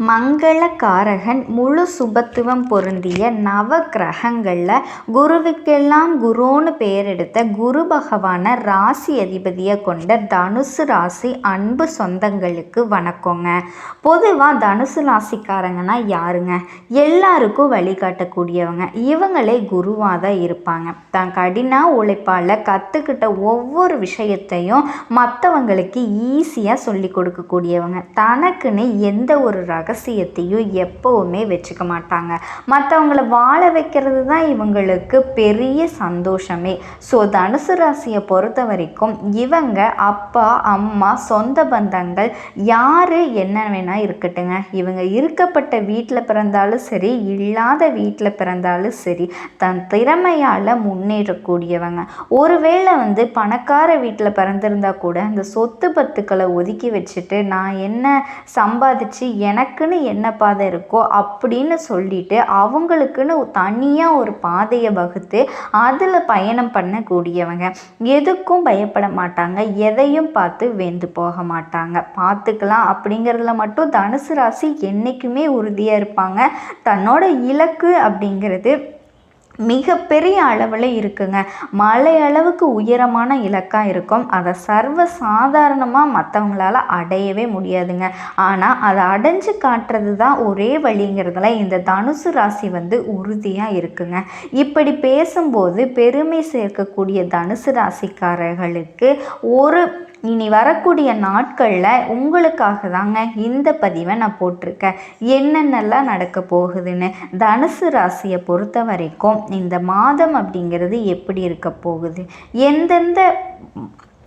மங்களகாரகன் முழு சுபத்துவம் பொருந்திய நவ கிரகங்களில் குருவுக்கெல்லாம் குருன்னு பெயர் எடுத்த குரு பகவானை ராசி அதிபதியை கொண்ட தனுசு ராசி அன்பு சொந்தங்களுக்கு வணக்கங்க. பொதுவாக தனுசு ராசிக்காரங்கன்னா யாருங்க? எல்லாருக்கும் வழிகாட்டக்கூடியவங்க. இவங்களே குருவாக தான் இருப்பாங்க. தான் கடின உழைப்பால் கற்றுக்கிட்ட ஒவ்வொரு விஷயத்தையும் மற்றவங்களுக்கு ஈஸியாக சொல்லி கொடுக்கக்கூடியவங்க. தனக்குன்னு எந்த ஒரு ரகசியத்தையும் எப்போவுமே வச்சுக்க மாட்டாங்க. மற்றவங்களை வாழ வைக்கிறது தான் இவங்களுக்கு பெரிய சந்தோஷமே. ஸோ தனுசு ராசியை பொறுத்த வரைக்கும் இவங்க அப்பா அம்மா சொந்த பந்தங்கள் யார் என்ன வேணால் இருக்கட்டுங்க, இவங்க இருக்கப்பட்ட வீட்டில் பிறந்தாலும் சரி இல்லாத வீட்டில் பிறந்தாலும் சரி தன் திறமையால் முன்னேறக்கூடியவங்க. ஒருவேளை பணக்கார வீட்டில் பிறந்திருந்தா கூட அந்த சொத்து பத்துக்களை ஒதுக்கி வச்சுட்டு நான் என்ன சம்பாதிச்சு எனக்குன்னு என்ன பாதை இருக்கோ அப்படின்னு சொல்லிட்டு அவங்களுக்குன்னு தனியாக ஒரு பாதையை வகுத்து அதில் பயணம் பண்ணக்கூடியவங்க. எதுக்கும் பயப்பட மாட்டாங்க, எதையும் பார்த்து வெந்து போக மாட்டாங்க. பார்த்துக்கலாம் அப்படிங்கிறதுல மட்டும் தனுசு ராசி என்றைக்குமே உறுதியாக இருப்பாங்க. தன்னோட இலக்கு அப்படிங்கிறது மிகப்பெரிய அளவில் இருக்குங்க. மலை அளவுக்கு உயரமான இலக்காக இருக்கும். அதை சர்வ சாதாரணமாக மற்றவங்களால் அடையவே முடியாதுங்க. ஆனால் அதை அடைஞ்சு காட்டுறது தான் ஒரே வழிங்கிறதுல இந்த தனுசு ராசி உறுதியாக இருக்குங்க. இப்படி பேசும்போது பெருமை சேர்க்கக்கூடிய தனுசு ராசிக்காரர்களுக்கு இனி வரக்கூடிய நாட்களில் உங்களுக்காக தாங்க இந்த பதிவை நான் போட்டிருக்கேன். என்னென்னலாம் நடக்க போகுதுன்னு. தனுசு ராசியை பொறுத்த வரைக்கும் இந்த மாதம் அப்படிங்கிறது எப்படி இருக்க போகுது,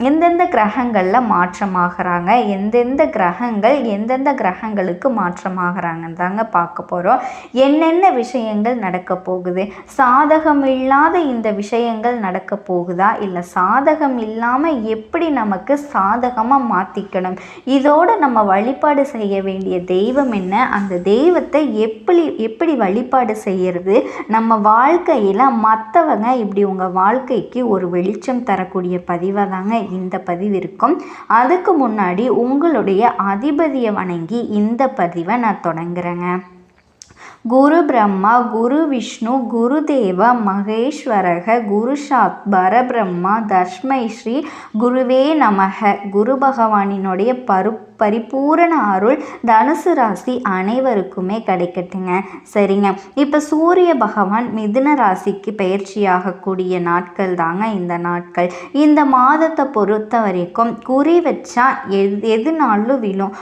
எந்தெந்த கிரகங்களில் மாற்றமாகறாங்க, எந்தெந்த கிரகங்களுக்கு மாற்றமாகறாங்கன்னு தாங்க பார்க்க போகிறோம். என்னென்ன விஷயங்கள் நடக்க போகுது, சாதகம் இல்லாத இந்த விஷயங்கள் நடக்க போகுதா, இல்லை சாதகம் இல்லாமல் எப்படி நமக்கு சாதகமாக மாற்றிக்கணும், இதோடு நம்ம வழிபாடு செய்ய வேண்டிய தெய்வம் என்ன, அந்த தெய்வத்தை எப்படி வழிபாடு செய்கிறது, நம்ம வாழ்க்கையில் மற்றவங்க இப்படி உங்கள் வாழ்க்கைக்கு ஒரு வெளிச்சம் தரக்கூடிய பதிவாக தாங்க இந்த பதிவு இருக்கும். அதுக்கு முன்னாடி உங்களுடைய அதிபதியை வணங்கி இந்த பதிவை நான் தொடங்குறேங்க. குரு பிரம்மா குரு விஷ்ணு குரு தேவ மகேஸ்வரக குரு பரபிரம்மா தஸ்மை ஸ்ரீ குருவே நமக. குரு பகவானினுடைய பரிபூரண அருள் தனுசு ராசி அனைவருக்குமே கிடைக்கட்டுங்க. சரிங்க, இப்போ சூரிய பகவான் மிதுன ராசிக்கு பயிற்சியாகக்கூடிய நாட்கள் தாங்க இந்த நாட்கள். இந்த மாதத்தை பொறுத்த வரைக்கும் குறி வச்சா எதுனாலும் விழும்.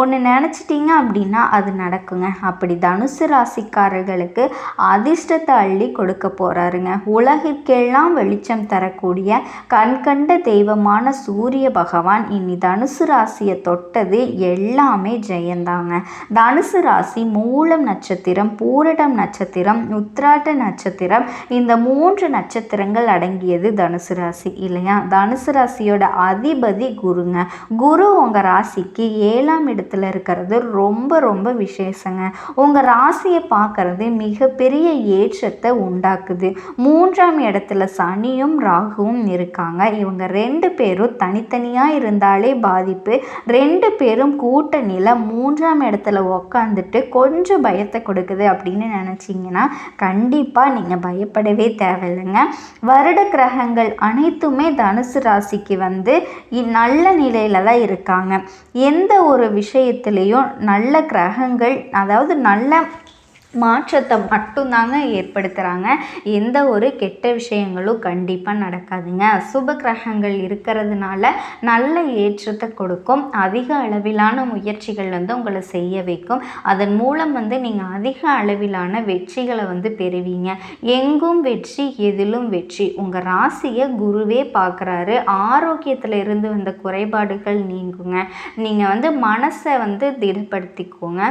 ஒன்று நினச்சிட்டிங்க அப்படின்னா அது நடக்குங்க. அப்படி தனுசு ராசிக்காரர்களுக்கு அதிர்ஷ்டத்தை அள்ளி கொடுக்க போறாருங்க. உலகிற்கெல்லாம் வெளிச்சம் தரக்கூடிய கண்கண்ட தெய்வமான சூரிய பகவான் இனி தனுசு ராசியை தொட்டது எல்லாமே ஜெயந்தாங்க. தனுசு ராசி மூலம் நட்சத்திரம், பூரடம் நட்சத்திரம், உத்திராட்ட நட்சத்திரம், இந்த 3 நட்சத்திரங்கள் அடங்கியது தனுசு ராசி இல்லையா? தனுசு ராசியோட அதிபதி குருங்க. குரு உங்கள் ராசிக்கு 7ஆம் இடத்துல இருக்கிறது ரொம்ப ரொம்ப விசேஷங்க. உங்கள் ராசியை பார்க்கறது மிகப்பெரிய ஏற்றத்தை உண்டாக்குது. 3ஆம் இடத்துல சனியும் ராகுவும் இருக்காங்க. இவங்க 2 பேரும் தனித்தனியாக இருந்தாலே பாதிப்பு. 2 பேரும் கூட்டணியில் 3ஆம் இடத்துல உக்காந்துட்டு கொஞ்சம் பயத்தை கொடுக்குது அப்படின்னு நினச்சிங்கன்னா கண்டிப்பாக நீங்கள் பயப்படவே தேவையில்லைங்க. வருட கிரகங்கள் அனைத்துமே தனுசு ராசிக்கு நல்ல நிலையில் தான் இருக்காங்க. எந்த ஒரு விஷயத்துலேயும் நல்ல கிரகங்கள், அதாவது நல்ல மாற்றத்தை மட்டும்தாங்க ஏற்படுத்துகிறாங்க. எந்த ஒரு கெட்ட விஷயங்களும் கண்டிப்பாக நடக்காதுங்க. சுப கிரகங்கள் இருக்கிறதுனால நல்ல ஏற்றத்தை கொடுக்கும். அதிக அளவிலான முயற்சிகள் உங்களை செய்ய வைக்கும். அதன் மூலம் நீங்கள் அதிக அளவிலான வெற்றிகளை பெறுவீங்க. எங்கும் வெற்றி, எதிலும் வெற்றி. உங்கள் ராசியை குருவே பார்க்குறாரு. ஆரோக்கியத்தில் இருந்து வந்த குறைபாடுகள் நீங்குங்க. நீங்கள் மனசை திடப்படுத்திக்கோங்க.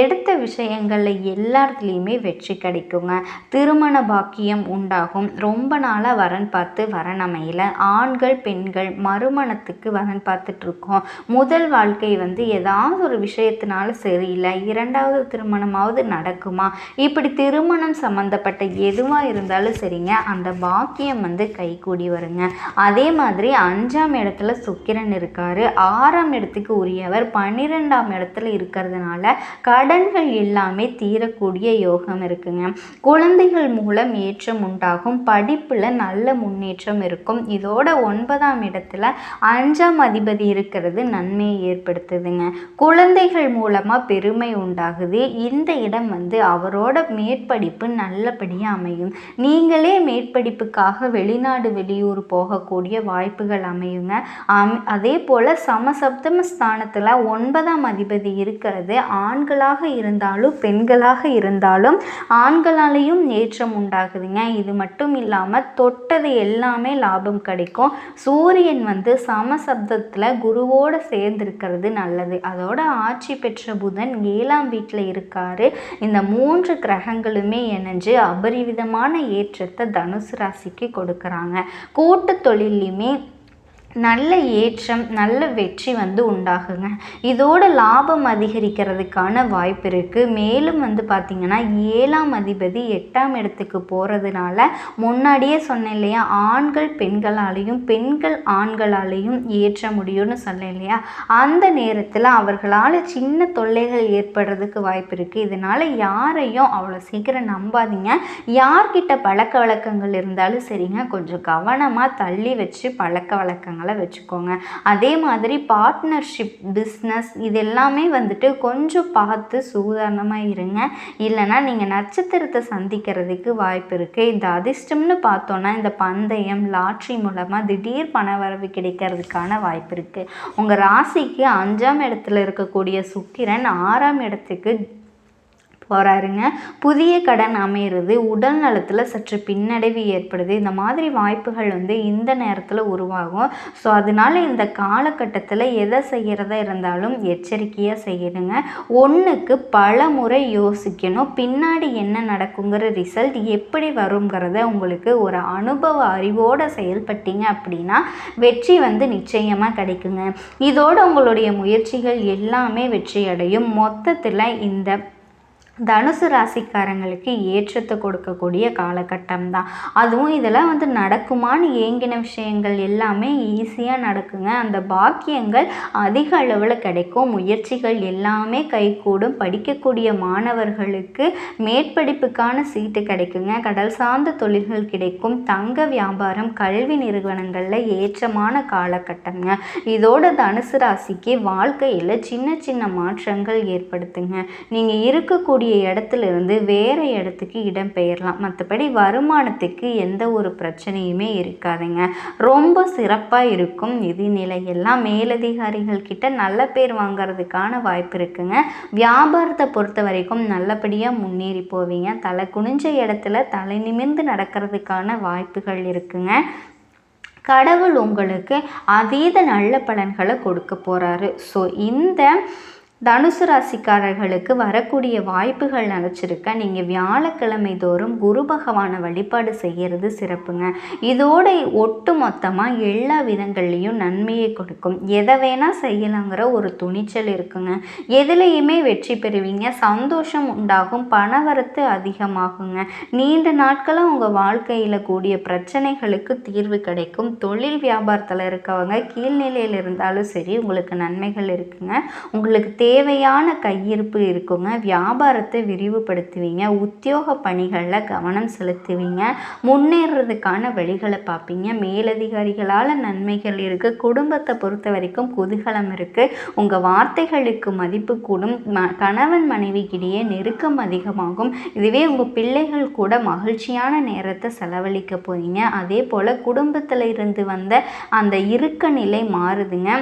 எடுத்த விஷயங்களில் எல்லா எல்லாத்துலேயுமே வெற்றி கிடைக்குங்க. திருமண பாக்கியம் உண்டாகும். ரொம்ப நாளாக வரன் பார்த்து வரன் அமையல, ஆண்கள் பெண்கள் மறுமணத்துக்கு வரன் பார்த்துட்ருக்கோம். முதல் வாழ்க்கை வந்து ஏதாவது ஒரு விஷயத்தினால சரியில்லை, இரண்டாவது திருமணமாவது நடக்குமா, இப்படி திருமணம் சம்மந்தப்பட்ட எதுவாக இருந்தாலும் சரிங்க, அந்த பாக்கியம் வந்து கைகூடி வருங்க. அதே மாதிரி 5ஆம் இடத்துல சுக்கிரன் இருக்காரு. 6ஆம் இடத்துக்கு உரியவர் 12ஆம் இடத்துல இருக்கிறதுனால கடன்கள் எல்லாமே தீரக்கூடிய யோகம் இருக்குங்க. குழந்தைகள் மூலம் ஏற்றம் உண்டாகும். படிப்பில் நல்ல முன்னேற்றம் இருக்கும். இதோட 9ஆம் இடத்துல 5ஆம் அதிபதி இருக்கிறது நன்மையை ஏற்படுத்துதுங்க. குழந்தைகள் மூலமாக பெருமை உண்டாகுது. இந்த இடம் வந்து அவரோட மேற்படிப்பு நல்லபடியாக அமையும். நீங்களே மேற்படிப்புக்காக வெளிநாடு வெளியூர் போகக்கூடிய வாய்ப்புகள் அமையுங்க. அதே போல் சமசப்தம ஸ்தானத்தில் 9ஆம் அதிபதி இருக்கிறது. ஆண்களாக இருந்தாலும் பெண்களாக இருந்தாலும் ஆண்களாலேயும் ஏற்றம் உண்டாகுதுங்க. இது மட்டும் இல்லாமல் தொட்டது எல்லாமே லாபம் கிடைக்கும். சூரியன் வந்து சமசப்தத்தில் குருவோடு சேர்ந்திருக்கிறது நல்லது. அதோட ஆட்சி பெற்ற புதன் 7ஆம் வீட்டில் இருக்காரு. இந்த 3 கிரகங்களுமே இணைஞ்சு அபரிவிதமான ஏற்றத்தை தனுசு ராசிக்கு கொடுக்குறாங்க. கூட்டு தொழிலையுமே நல்ல ஏற்றம் நல்ல வெற்றி வந்து உண்டாகுங்க. இதோட லாபம் அதிகரிக்கிறதுக்கான வாய்ப்பு இருக்குது. மேலும் வந்து பார்த்திங்கன்னா 7ஆம் அதிபதி 8ஆம் இடத்துக்கு போகிறதுனால முன்னாடியே சொன்னேன் இல்லையா, ஆண்கள் பெண்களாலேயும் பெண்கள் ஆண்களாலேயும் ஏற்ற முடியும்னு சொன்னேன் இல்லையா, அந்த நேரத்தில் அவர்களால் சின்ன தொல்லைகள் ஏற்படுறதுக்கு வாய்ப்பு இருக்குது. இதனால் யாரையும் அவ்வளோ சீக்கிரம் நம்பாதீங்க. யார்கிட்ட பழக்க வழக்கங்கள் இருந்தாலும் சரிங்க, கொஞ்சம் கவனமாக தள்ளி வச்சு பழக்க வழக்கங்கள் வச்சுக்கோங்க. அதே மாதிரி பார்ட்னர்ஷிப் பிஸ்னஸ் இது எல்லாமே வந்துட்டு கொஞ்சம் பார்த்து சூதானமாக இருங்க. இல்லைனா நீங்கள் நட்சத்திரத்தை சந்திக்கிறதுக்கு வாய்ப்பு இருக்குது. இந்த அதிர்ஷ்டம்னு பார்த்தோன்னா இந்த பந்தயம் லாட்ரி மூலமாக திடீர் பணவரவு கிடைக்கிறதுக்கான வாய்ப்பு இருக்குது. உங்கள் ராசிக்கு 5ஆம் இடத்துல இருக்கக்கூடிய சுக்கிரன் 6ஆம் இடத்துக்கு போகிறாருங்க. புதிய கடன் அமையிறது, உடல் நலத்தில் சற்று பின்னடைவு ஏற்படுது. இந்த மாதிரி வாய்ப்புகள் வந்து இந்த நேரத்தில் உருவாகும். ஸோ அதனால் இந்த காலகட்டத்தில் எதை செய்கிறதா இருந்தாலும் எச்சரிக்கையாக செய்யணுங்க. ஒன்றுக்கு பல முறை யோசிக்கணும். பின்னாடி என்ன நடக்குங்கிற ரிசல்ட் எப்படி வருங்கிறத உங்களுக்கு ஒரு அனுபவ அறிவோடு செயல்பட்டீங்க அப்படின்னா வெற்றி வந்து நிச்சயமாக கிடைக்குங்க. இதோடு உங்களுடைய முயற்சிகள் எல்லாமே வெற்றி அடையும். மொத்தத்தில் இந்த தனுசு ராசிக்காரங்களுக்கு ஏற்றத்தை கொடுக்கக்கூடிய காலகட்டம் தான். அதுவும் இதெல்லாம் வந்து நடக்குமான்னு ஏங்கின விஷயங்கள் எல்லாமே ஈஸியாக நடக்குங்க. அந்த பாக்கியங்கள் அதிக அளவில் கிடைக்கும். முயற்சிகள் எல்லாமே கைகூடும். படிக்கக்கூடிய மாணவர்களுக்கு மேற்படிப்புக்கான சீட்டு கிடைக்குங்க. கடல் சார்ந்த தொழில்கள் கிடைக்கும். தங்க வியாபாரம், கல்வி நிறுவனங்களில் ஏற்றமான காலகட்டங்க. இதோட தனுசு ராசிக்கு வாழ்க்கையில் சின்ன சின்ன மாற்றங்கள் ஏற்படுத்துங்க. நீங்கள் இருக்கக்கூடிய இடத்துல இருந்து வேற இடத்துக்கு இடம்பெயரலாம். மற்றபடி வருமானத்துக்கு எந்த ஒரு பிரச்சனையுமே இருக்காதுங்க. ரொம்ப சிறப்பாக இருக்கும். நிதிநிலை எல்லாம் மேலதிகாரிகள் கிட்ட நல்ல பேர் வாங்கிறதுக்கான வாய்ப்பு இருக்குங்க. வியாபாரத்தை பொறுத்த வரைக்கும் நல்லபடியாக முன்னேறி போவீங்க. தலை குனிஞ்ச இடத்துல தலை நிமிர்ந்து நடக்கிறதுக்கான வாய்ப்புகள் இருக்குங்க. கடவுள் உங்களுக்கு அதீத நல்ல பலன்களை கொடுக்க போகிறாரு. ஸோ இந்த தனுசு ராசிக்காரர்களுக்கு வரக்கூடிய வாய்ப்புகள் நினச்சிருக்க நீங்கள் வியாழக்கிழமை தோறும் குரு பகவானை வழிபாடு செய்கிறது சிறப்புங்க. இதோட ஒட்டு மொத்தமாக எல்லா விதங்கள்லேயும் நன்மையை கொடுக்கும். எதை வேணால் செய்யலாங்கிற ஒரு துணிச்சல் இருக்குங்க. எதுலேயுமே வெற்றி பெறுவீங்க. சந்தோஷம் உண்டாகும். பணவரத்து அதிகமாகுங்க. நீண்ட நாட்களாக உங்கள் வாழ்க்கையில் கூடிய பிரச்சனைகளுக்கு தீர்வு கிடைக்கும். தொழில் வியாபாரத்தில் இருக்கவங்க கீழ்நிலையில் இருந்தாலும் சரி உங்களுக்கு நன்மைகள் இருக்குங்க. உங்களுக்கு தேவையான கையிருப்பு இருக்குங்க. வியாபாரத்தை விரிவுபடுத்துவீங்க. உத்தியோக பணிகளில் கவனம் செலுத்துவீங்க. முன்னேறதுக்கான வழிகளை பார்ப்பீங்க. மேலதிகாரிகளால் நன்மைகள் இருக்குது. குடும்பத்தை பொறுத்த வரைக்கும் குதூகலம் இருக்குது. உங்கள் வார்த்தைகளுக்கு மதிப்பு கூடும். கணவன் மனைவிக்கிடையே நெருக்கம் அதிகமாகும். இதுவே உங்கள் பிள்ளைகள் கூட மகிழ்ச்சியான நேரத்தை செலவழிக்க போறீங்க. அதே போல் குடும்பத்தில் இருந்து வந்த அந்த இறுக்க நிலை மாறுதுங்க.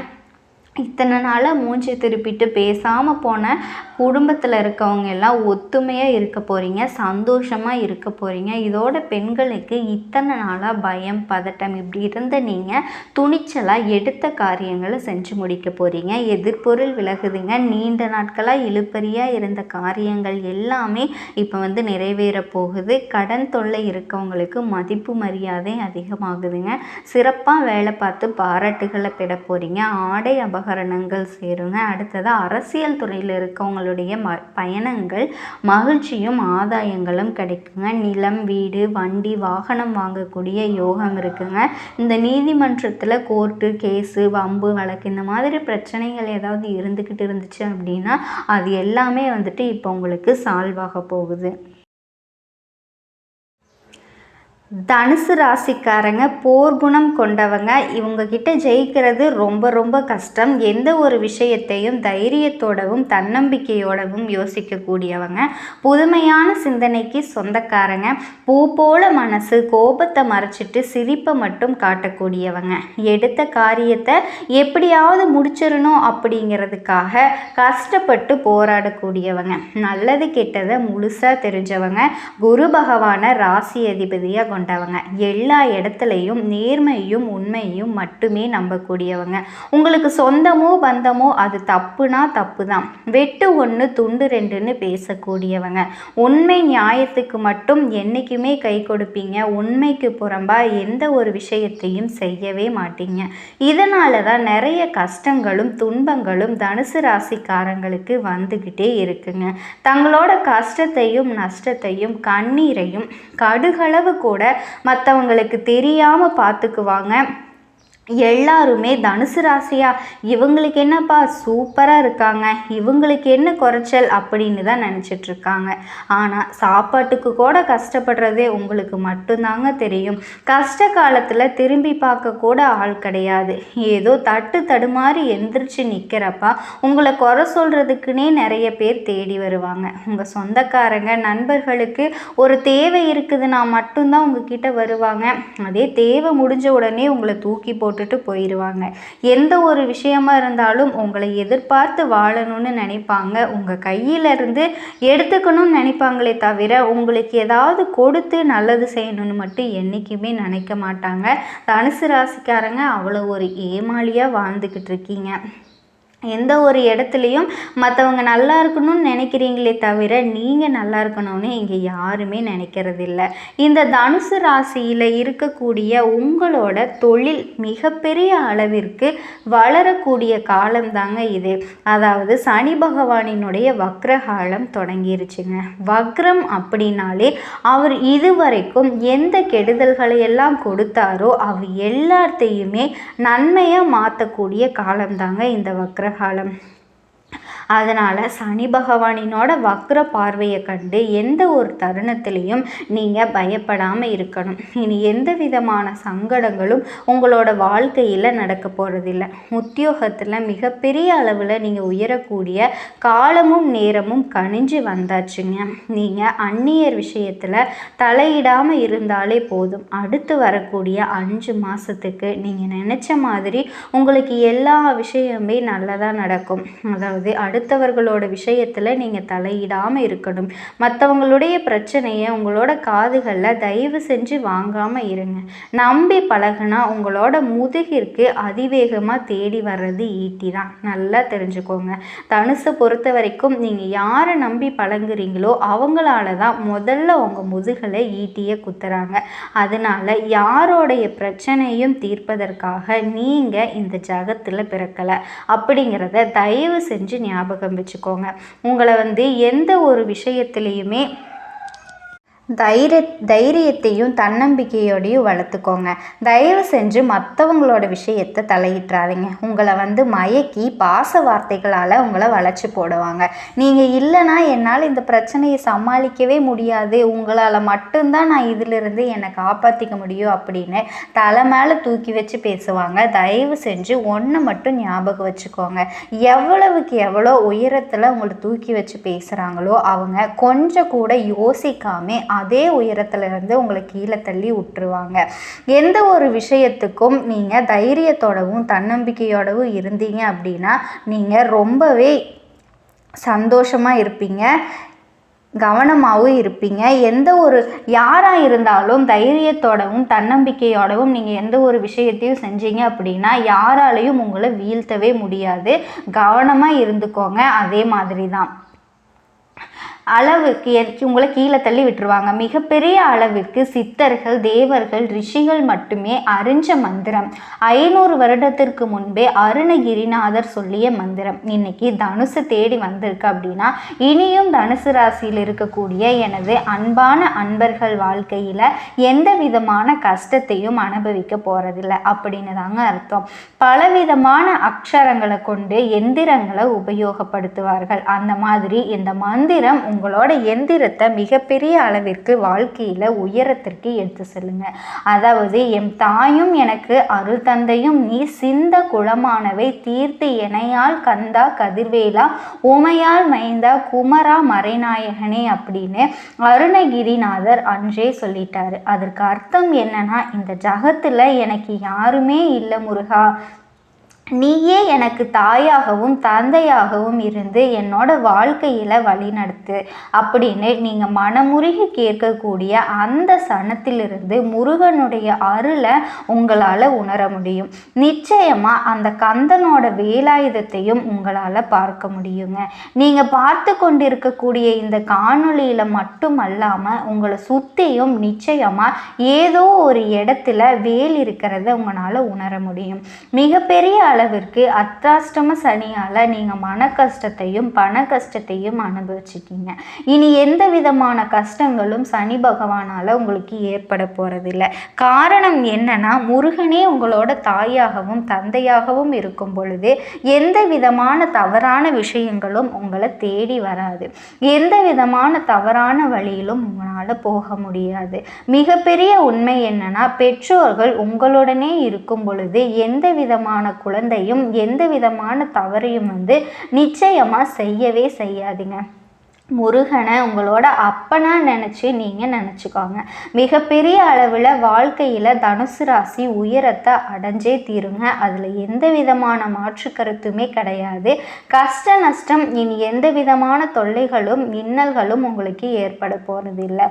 இத்தனை நாளாக மூஞ்சி திருப்பிட்டு பேசாமல் போன குடும்பத்தில் இருக்கவங்க எல்லாம் ஒத்துமையாக இருக்க போகிறீங்க, சந்தோஷமாக இருக்க போகிறீங்க. இதோட பெண்களுக்கு இத்தனை நாளாக பயம் பதட்டம் இப்படி இருந்த நீங்கள் துணிச்சலாக எடுத்த காரியங்களை செஞ்சு முடிக்க போகிறீங்க. எதிர்பொருள் விலகுதுங்க. நீண்ட நாட்களாக இழுபறியாக இருந்த காரியங்கள் எல்லாமே இப்போ வந்து நிறைவேற போகுது. கடன் தொல்லை இருக்கவங்களுக்கு மதிப்பு மரியாதை அதிகமாகுதுங்க. சிறப்பாக வேலை பார்த்து பாராட்டுகளை பெற போகிறீங்க. ஆடை அபகரணங்கள் சேருங்க. அடுத்ததாக அரசியல் துறையில் இருக்கவங்களுடைய பயணங்கள் மகிழ்ச்சியும் ஆதாயங்களும் கிடைக்குங்க. நிலம் வீடு வண்டி வாகனம் வாங்கக்கூடிய யோகம் இருக்குங்க. இந்த நீதிமன்றத்தில் கோர்ட்டு கேஸு வம்பு வழக்கு இந்த மாதிரி பிரச்சனைகள் ஏதாவது இருந்துக்கிட்டு இருந்துச்சு அப்படின்னா அது எல்லாமே வந்துட்டு இப்போ உங்களுக்கு சால்வ் ஆக போகுது. தனுசு ராசிக்காரங்க போர்க்குணம் கொண்டவங்க. இவங்கக்கிட்ட ஜெயிக்கிறது ரொம்ப ரொம்ப கஷ்டம். எந்த ஒரு விஷயத்தையும் தைரியத்தோடவும் தன்னம்பிக்கையோடவும் யோசிக்கக்கூடியவங்க. புதுமையான சிந்தனைக்கு சொந்தக்காரங்க. பூ போல மனசு, கோபத்தை மறைச்சிட்டு சிரிப்பை மட்டும் காட்டக்கூடியவங்க. எடுத்த காரியத்தை எப்படியாவது முடிச்சிடணும் அப்படிங்கிறதுக்காக கஷ்டப்பட்டு போராடக்கூடியவங்க. நல்லது கெட்டதை முழுசாக தெரிஞ்சவங்க. குரு பகவான ராசி அதிபதியாக கொண்டவங்க. எல்லா இடத்துலையும் நேர்மையும் உண்மையும் மட்டுமே நம்பக்கூடியவங்க. உங்களுக்கு சொந்தமோ பந்தமோ அது தப்புனா தப்பு தான், வெட்டு ஒன்று துண்டு ரெண்டுன்னு பேசக்கூடியவங்க. உண்மை நியாயத்துக்கு மட்டும் என்றைக்குமே கை கொடுப்பீங்க. உண்மைக்கு புறம்பா எந்த ஒரு விஷயத்தையும் செய்யவே மாட்டீங்க. இதனால தான் நிறைய கஷ்டங்களும் துன்பங்களும் தனுசு ராசிக்காரங்களுக்கு வந்துக்கிட்டே இருக்குங்க. தங்களோட கஷ்டத்தையும் நஷ்டத்தையும் கண்ணீரையும் கடுகளவு கூட மற்றவங்களுக்கு தெரியாமல் பார்த்துக்குவாங்க. எல்லாருமே தனுசு ராசியா இவங்களுக்கு என்னப்பா சூப்பராக இருக்காங்க, இவங்களுக்கு என்ன குறைச்சல் அப்படின்னு தான் நினச்சிட்ருக்காங்க. ஆனால் சாப்பாட்டுக்கு கூட கஷ்டப்படுறதே உங்களுக்கு மட்டும்தாங்க தெரியும். கஷ்ட காலத்தில் திரும்பி பார்க்க கூட ஆள் கிடையாது. ஏதோ தட்டு தடுமாறி எந்திரிச்சு நிற்கிறப்ப உங்களை குறை சொல்கிறதுக்குன்னே நிறைய பேர் தேடி வருவாங்க. உங்கள் சொந்தக்காரங்க நண்பர்களுக்கு ஒரு தேவை இருக்குதுன்னா மட்டும்தான் உங்ககிட்ட வருவாங்க. அதே தேவை முடிஞ்ச உடனே உங்களை தூக்கி போட்டு போயிடுவாங்க. எந்த ஒரு விஷயமா இருந்தாலும் உங்களை எதிர்பார்த்து வாழணும்னு நினைப்பாங்க. உங்கள் கையிலிருந்து எடுத்துக்கணும்னு நினைப்பாங்களே தவிர உங்களுக்கு ஏதாவது கொடுத்து நல்லது செய்யணும்னு மட்டும் என்றைக்குமே நினைக்க மாட்டாங்க. தனுசு ராசிக்காரங்க அவ்வளோ ஒரு ஏமாளியாக வாழ்ந்துக்கிட்டு இருக்கீங்க. எந்த ஒரு இடத்துலையும் மற்றவங்க நல்லா இருக்கணும்னு நினைக்கிறீங்களே தவிர நீங்கள் நல்லா இருக்கணும்னு இங்கே யாருமே நினைக்கிறதில்ல. இந்த தனுசு ராசியில் இருக்கக்கூடிய உங்களோட தொழில் மிகப்பெரிய அளவிற்கு வளரக்கூடிய காலம்தாங்க இது. அதாவது சனி பகவானினுடைய வக்ரகாலம் தொடங்கிருச்சுங்க. வக்ரம் அப்படின்னாலே அவர் இதுவரைக்கும் எந்த கெடுதல்களை எல்லாம் கொடுத்தாரோ அவர் எல்லாத்தையுமே நன்மையாக மாற்றக்கூடிய காலம்தாங்க இந்த வக்ர காலம். அதனால் சனி பகவானினோட வக்ர பார்வையை கண்டு எந்த ஒரு தருணத்திலையும் நீங்கள் பயப்படாமல் இருக்கணும். இனி எந்த விதமான சங்கடங்களும் உங்களோட வாழ்க்கையில் நடக்க போகிறதில்ல. உத்தியோகத்தில் மிகப்பெரிய அளவில் நீங்கள் உயரக்கூடிய காலமும் நேரமும் கணிஞ்சு வந்தாச்சுங்க. நீங்கள் அந்நியர் விஷயத்தில் தலையிடாமல் இருந்தாலே போதும். அடுத்து வரக்கூடிய 5 மாதத்துக்கு நீங்கள் நினச்ச மாதிரி உங்களுக்கு எல்லா விஷயமுமே நல்லதாக நடக்கும். அதாவது அடுத்தவர்களோட விஷயத்தில் நீங்கள் தலையிடாமல் இருக்கணும். மற்றவங்களுடைய பிரச்சனையை உங்களோட காதுகளில் தயவு செஞ்சு வாங்காமல் இருங்க. நம்பி பழகுனா உங்களோட முதுகிற்கு அதிவேகமாக தேடி வர்றது ஈட்டி தான். நல்லா தெரிஞ்சுக்கோங்க. தனுசை பொறுத்த வரைக்கும் நீங்கள் யாரை நம்பி பழங்குறீங்களோ அவங்களால தான் முதல்ல உங்கள் முதுகலை ஈட்டியை குத்துறாங்க. அதனால் யாரோடைய பிரச்சனையும் தீர்ப்பதற்காக நீங்கள் இந்த ஜகத்தில் பிறக்கலை அப்படிங்கிறத தயவு செஞ்சு ஞாபகம் வச்சுக்கோங்க. உங்களை எந்த ஒரு விஷயத்திலையுமே தைரியத்தையும் தன்னம்பிக்கையோடையும் வளர்த்துக்கோங்க. தயவு செஞ்சு மற்றவங்களோட விஷயத்தை தலையிட்டுறாதீங்க. உங்களை மயக்கி பாச வார்த்தைகளால் உங்களை வளைச்சி போடுவாங்க. நீங்கள் இல்லைனா என்னால் இந்த பிரச்சனையை சமாளிக்கவே முடியாது, உங்களால் மட்டும்தான் நான் இதிலிருந்து என்னை காப்பாற்றிக்க முடியும் அப்படின்னு தலை மேலே தூக்கி வச்சு பேசுவாங்க. தயவு செஞ்சு ஒன்று மட்டும் ஞாபகம் வச்சுக்கோங்க. எவ்வளவுக்கு எவ்வளோ உயரத்தில் உங்களை தூக்கி வச்சு பேசுகிறாங்களோ அவங்க கொஞ்சம் கூட யோசிக்காமல் அதே உயரத்திலிருந்து உங்களை கீழே தள்ளி விட்டுருவாங்க. எந்த ஒரு விஷயத்துக்கும் நீங்கள் தைரியத்தோடவும் தன்னம்பிக்கையோடவும் இருந்தீங்க அப்படின்னா நீங்கள் ரொம்பவே சந்தோஷமாக இருப்பீங்க, கவனமாகவும் இருப்பீங்க. எந்த ஒரு யாராக இருந்தாலும் தைரியத்தோடவும் தன்னம்பிக்கையோடவும் நீங்கள் எந்த ஒரு விஷயத்தையும் செஞ்சீங்க அப்படின்னா யாராலையும் உங்களை வீழ்த்தவே முடியாது. கவனமாக இருந்துக்கோங்க. அதே மாதிரி தான் அளவுக்கு உங்களை கீழே தள்ளி விட்டுருவாங்க. மிகப்பெரிய அளவிற்கு சித்தர்கள், தேவர்கள், ரிஷிகள் மட்டுமே அறிஞ்ச மந்திரம். 500 வருடத்திற்கு முன்பே அருணகிரிநாதர் சொல்லிய மந்திரம் இன்னைக்கு தனுசு தேடி வந்திருக்கு அப்படின்னா இனியும் தனுசு ராசியில் இருக்கக்கூடிய எனது அன்பான அன்பர்கள் வாழ்க்கையில் எந்த விதமான கஷ்டத்தையும் அனுபவிக்க போகிறதில்ல அப்படின்னு தாங்க அர்த்தம். பலவிதமான அக்ஷரங்களை கொண்டு எந்திரங்களை உபயோகப்படுத்துவார்கள். அந்த மாதிரி இந்த மந்திரம் உங்களோட எந்திரத்தை மிகப்பெரிய அளவிற்கு வாழ்க்கையில் உயரத்திற்கு எடுத்து செல்லுங்க. அதாவது எம் தாயும் எனக்கு அருள் தந்தையும் நீ சிந்த குளமானவை தீர்த்து எனையால் கந்தா கதிர்வேலா உமையால் மைந்தா குமரா மறைநாயகனே அப்படின்னு அருணகிரிநாதர் அன்றே சொல்லிட்டாரு. அதற்கு அர்த்தம் என்னன்னா, இந்த ஜகத்தில் எனக்கு யாருமே இல்லை முருகா, நீயே எனக்கு தாயாகவும் தந்தையாகவும் இருந்து என்னோட வாழ்க்கையில் வழிநடத்து அப்படின்னு நீங்கள் மனமுருகி கேட்கக்கூடிய அந்த சனத்திலிருந்து முருகனுடைய அருளை உங்களால் உணர முடியும். நிச்சயமாக அந்த கந்தனோட வேலாயுதத்தையும் உங்களால் பார்க்க முடியுங்க. நீங்கள் பார்த்து கொண்டிருக்கக்கூடிய இந்த காணொளியில் மட்டும் அல்லாமல் உங்களை சுற்றியும் நிச்சயமாக ஏதோ ஒரு இடத்துல வேல் இருக்கிறத உங்களால் உணர முடியும். மிகப்பெரிய அளவிற்கு அர்த்தாஷ்டம சனியால் நீங்கள் மன கஷ்டத்தையும் பண கஷ்டத்தையும் அனுபவிச்சிட்டீங்க. இனி எந்த விதமான கஷ்டங்களும் சனி பகவானால் உங்களுக்கு ஏற்பட போகிறதில்ல. காரணம் என்னன்னா, முருகனே உங்களோட தாயாகவும் தந்தையாகவும் இருக்கும் பொழுது எந்த விதமான தவறான விஷயங்களும் உங்களை தேடி வராது. எந்த விதமான தவறான வழியிலும் உங்களால் போக முடியாது. மிகப்பெரிய உண்மை என்னன்னா, பெற்றோர்கள் உங்களுடனே இருக்கும் பொழுது எந்த விதமான குழந்தையும் எந்த விதமான தவறையும் நிச்சயமா செய்யவே செய்யாதீங்க. முருகனை உங்களோட அப்பனா நினச்சி நீங்கள் நினச்சிக்கோங்க. மிகப்பெரிய அளவில் வாழ்க்கையில் தனுசு ராசி உயரத்தை அடைஞ்சே தீருங்க. அதில் எந்த விதமான மாற்று கருத்துமே கிடையாது. கஷ்ட நஷ்டம் இனி எந்த விதமான தொல்லைகளும் இன்னல்களும் உங்களுக்கு ஏற்பட போகிறது இல்லை.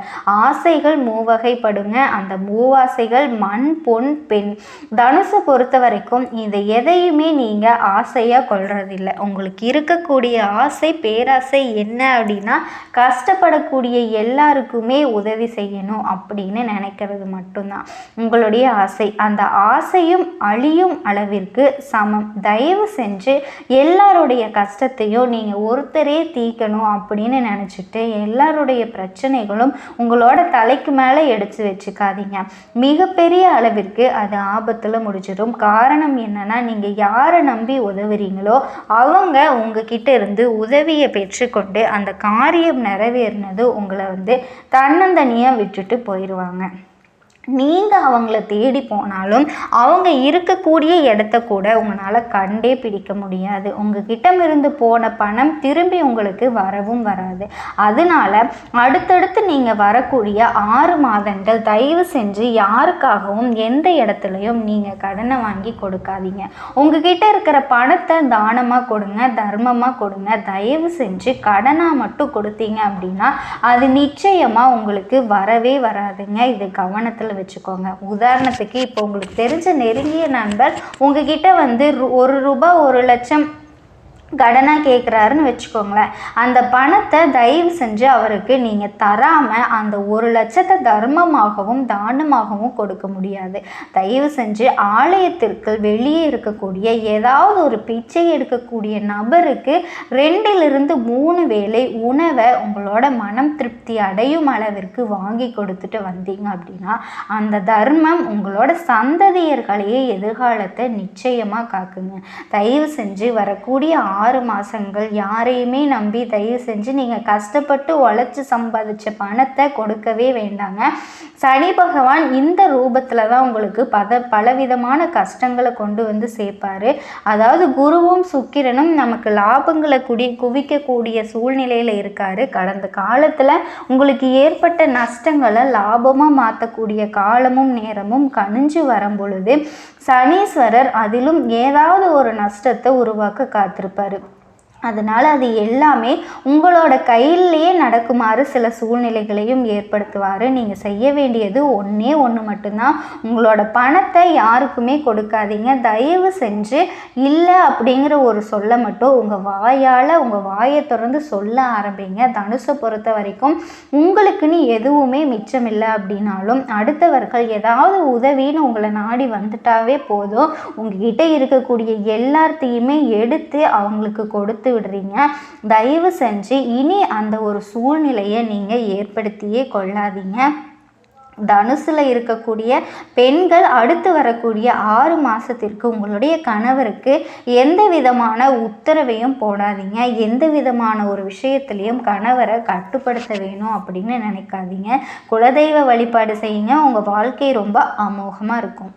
ஆசைகள் மூவகைப்படுங்க. அந்த மூவாசைகள் மண் பொன் பெண். தனுசை பொறுத்த வரைக்கும் இதை எதையுமே நீங்கள் ஆசையாக கொள்றதில்லை. உங்களுக்கு இருக்கக்கூடிய ஆசை பேராசை என்ன அப்படின்னா, கஷ்டப்படக்கூடிய எல்லாருக்குமே உதவி செய்யணும் அப்படின்னு நினைக்கிறது மட்டும்தான் உங்களுடைய ஆசை. அந்த ஆசையும் அழியும் அளவிற்கு சமம். தயவு செஞ்சு எல்லாருடைய கஷ்டத்தையும் நீங்கள் ஒருத்தரே தீர்க்கணும் அப்படின்னு நினச்சிட்டு எல்லாருடைய பிரச்சனைகளும் உங்களோட தலைக்கு மேலே எடுத்து வச்சுக்காதீங்க. மிகப்பெரிய அளவிற்கு அது ஆபத்தில் முடிச்சிடும். காரணம் என்னன்னா, நீங்கள் யாரை நம்பி உதவுறீங்களோ அவங்க உங்ககிட்ட இருந்து உதவியை பெற்றுக்கொண்டு அந்த காரியம் நிறைவேறினது உங்களை தன்னந்தனியாக விட்டுட்டு போயிடுவாங்க. நீங்கள் அவங்கள தேடி போனாலும் அவங்க இருக்கக்கூடிய இடத்த கூட உங்களால் கண்டே பிடிக்க முடியாது. உங்ககிட்டமிருந்து போன பணம் திரும்பி உங்களுக்கு வரவும் வராது. அதனால அடுத்தடுத்து நீங்கள் வரக்கூடிய 6 மாதங்கள் தயவு செஞ்சு யாருக்காகவும் எந்த இடத்துலையும் நீங்கள் கடனை வாங்கி கொடுக்காதீங்க. உங்ககிட்ட இருக்கிற பணத்தை தானமாக கொடுங்க, தர்மமாக கொடுங்க. தயவு செஞ்சு கடனாக மட்டும் கொடுத்தீங்க அப்படின்னா அது நிச்சயமாக உங்களுக்கு வரவே வராதுங்க. இது கவனத்தில் வச்சுக்கோங்க. உதாரணத்துக்கு இப்போ உங்களுக்கு தெரிஞ்ச நெருங்கிய நண்பர் உங்ககிட்ட 1 ரூபாய் 1 லட்சம் கடனாக கேட்குறாருன்னு வச்சுக்கோங்களேன். அந்த பணத்தை தயவு செஞ்சு அவருக்கு நீங்கள் தராமல் அந்த 1 லட்சத்தை தர்மமாகவும் தானமாகவும் கொடுக்க முடியாது. தயவு செஞ்சு ஆலயத்திற்கு வெளியே இருக்கக்கூடிய ஏதாவது ஒரு பிச்சை எடுக்கக்கூடிய நபருக்கு 2-3 வேளை உணவை உங்களோட மனம் திருப்தி அடையும் அளவிற்கு வாங்கி கொடுத்துட்டு வந்தீங்க அப்படின்னா அந்த தர்மம் உங்களோட சந்ததியர்களையே எதிர்காலத்தை நிச்சயமாக காக்குங்க. தயவு செஞ்சு வரக்கூடிய 6 மாதங்கள் யாரையுமே நம்பி தயவு செஞ்சு நீங்கள் கஷ்டப்பட்டு உழைச்சி சம்பாதிச்ச பணத்தை கொடுக்கவே வேண்டாங்க. சனி பகவான் இந்த ரூபத்தில் தான் உங்களுக்கு பலவிதமான கஷ்டங்களை கொண்டு சேர்ப்பார். அதாவது குருவும் சுக்கிரனும் நமக்கு லாபங்களை குவிக்கக்கூடிய சூழ்நிலையில் இருக்கார். கடந்த காலத்தில் உங்களுக்கு ஏற்பட்ட நஷ்டங்களை லாபமாக மாற்றக்கூடிய காலமும் நேரமும் கணிஞ்சு வரும் பொழுது சனீஸ்வரர் அதிலும் ஏதாவது ஒரு நஷ்டத்தை உருவாக்க காத்திருப்பார். அதனால் அது எல்லாமே உங்களோட கையிலேயே நடக்குமாறு சில சூழ்நிலைகளையும் ஏற்படுத்துவார். நீங்கள் செய்ய வேண்டியது ஒன்றே ஒன்று மட்டும்தான். உங்களோட பணத்தை யாருக்குமே கொடுக்காதீங்க. தயவு செஞ்சு இல்லை அப்படிங்கிற ஒரு சொல்ல மட்டும் உங்கள் வாயால் உங்கள் வாயை திறந்து சொல்ல ஆரம்பிங்க. தனுசை பொறுத்த வரைக்கும் உங்களுக்குன்னு எதுவுமே மிச்சமில்லை அப்படின்னாலும் அடுத்தவர்கள் ஏதாவது உதவின்னு உங்களை நாடி வந்துட்டாவே போதும், உங்ககிட்ட இருக்கக்கூடிய எல்லாத்தையுமே எடுத்து அவங்களுக்கு கொடுத்து விடுறீங்க. தயவு செஞ்சு இனி அந்த ஒரு சூழ்நிலையை நீங்கள் ஏற்படுத்தியே கொள்ளாதீங்க. தனுசில் இருக்கக்கூடிய பெண்கள் அடுத்து வரக்கூடிய 6 மாதத்திற்கு உங்களுடைய கணவருக்கு எந்த விதமான உத்தரவையும் போடாதீங்க. எந்த விதமான ஒரு விஷயத்துலையும் கணவரை கட்டுப்படுத்த வேணும் அப்படின்னு நினைக்காதீங்க. குலதெய்வ வழிபாடு செய்யுங்க. உங்கள் வாழ்க்கை ரொம்ப அமோகமாக இருக்கும்.